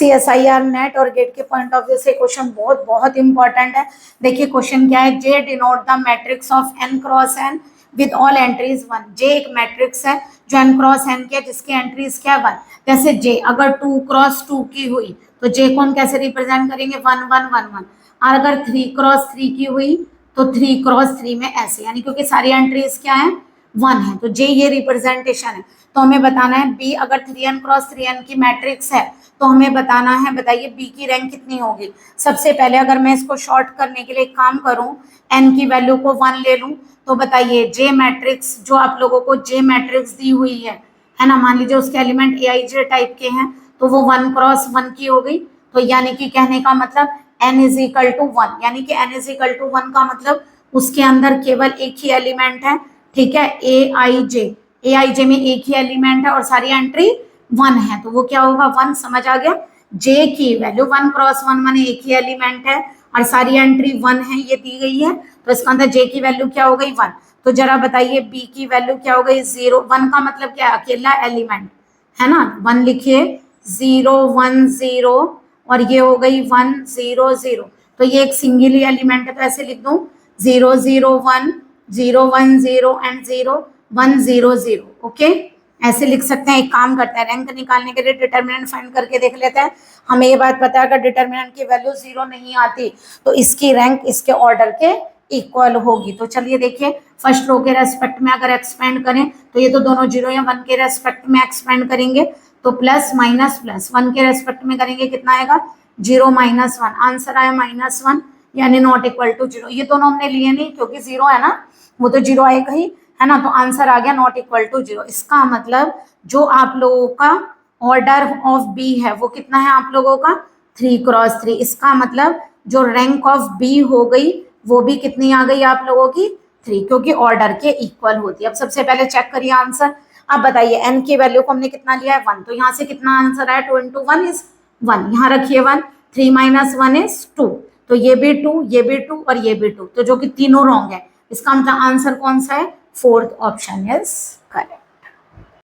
CSIR NET और GATE के point of view से क्वेश्चन बहुत बहुत इंपॉर्टेंट है। देखिए क्वेश्चन क्या है, J denote the matrix of n cross n with all entries 1। J एक मैट्रिक्स है जो n क्रॉस n की है जिसकी एंट्रीज क्या है 1। जैसे जे अगर 2 क्रॉस 2 की हुई तो जे को हम कैसे रिप्रेजेंट करेंगे 1 1 1 1। और अगर 3 क्रॉस 3 की हुई तो 3 क्रॉस 3 में ऐसे, यानी क्योंकि सारी एंट्रीज क्या है 1 है तो जे ये रिप्रेजेंटेशन है। तो हमें बताना है बी अगर 3n क्रॉस 3n की मैट्रिक्स है तो हमें बताना है, बताइए बी की रैंक कितनी होगी। सबसे पहले अगर मैं इसको शॉर्ट करने के लिए एक काम करूं, n की वैल्यू को 1 ले लूं तो बताइए जे मैट्रिक्स जो आप लोगों को जे मैट्रिक्स दी हुई है ना, मान लीजिए उसके एलिमेंट aij टाइप के हैं तो वो 1 क्रॉस 1 की हो गई। तो यानी कि कहने का मतलब n इज इक्वल टू 1, यानी कि n इज इक्वल टू 1 का मतलब उसके अंदर केवल एक ही एलिमेंट है, ठीक है, aij में एक ही एलिमेंट है और सारी एंट्री 1 है तो वो क्या होगा 1। समझ आ गया। जे की वैल्यू 1 क्रॉस 1 माने एक ही एलिमेंट है और सारी एंट्री 1 है, ये दी गई है तो इसका अंदर जे की वैल्यू क्या हो गई 1। तो जरा बताइए बी की वैल्यू क्या हो गई 0। 1 का मतलब क्या है अकेला एलिमेंट है ना, 1 लिखिए 0 1 0 और ये हो गई 1 0 0। तो ये एक सिंगल ही एलिमेंट है तो ऐसे लिख दूं 0 0 1 0 1 0 एंड 0 1 0 0। ओके ऐसे लिख सकते हैं। एक काम करते हैं रैंक निकालने के लिए डिटर्मिनेंट फाइंड करके देख लेते हैं। हमें ये बात पता है अगर डिटर्मिनेंट की वैल्यू 0 नहीं आती तो इसकी रैंक इसके ऑर्डर के इक्वल होगी। तो चलिए देखिए फर्स्ट रो के रेस्पेक्ट में अगर एक्सपेंड करें तो ये तो दोनों 0 या 1 के रेस्पेक्ट में एक्सपेंड करेंगे तो प्लस माइनस प्लस 1 के रेस्पेक्ट में करेंगे कितना आएगा 0 माइनस 1। आंसर आया -1 यानी नॉट इक्वल टू 0। ये दोनों हमने लिए नहीं क्योंकि 0 है ना, वो तो 0 आएगा ही है ना, तो आंसर आ गया नॉट इक्वल टू 0। इसका मतलब जो आप लोगों का ऑर्डर ऑफ बी है वो कितना है आप लोगों का 3 क्रॉस 3। इसका मतलब जो रैंक ऑफ बी हो गई वो भी कितनी आ गई आप लोगों की 3, क्योंकि ऑर्डर के इक्वल होती है। अब सबसे पहले चेक करिए आंसर। अब बताइए एन की वैल्यू को हमने कितना लिया है 1, तो यहाँ से कितना आंसर आया 2 × 1 इज 1। यहाँ रखिए 1, 3 - 1 इज 2, तो ये भी 2 ये भी 2 और ये भी 2, तो जो कि तीनों रॉन्ग है। इसका मतलब आंसर कौन सा है 4th ऑप्शन इज करेक्ट।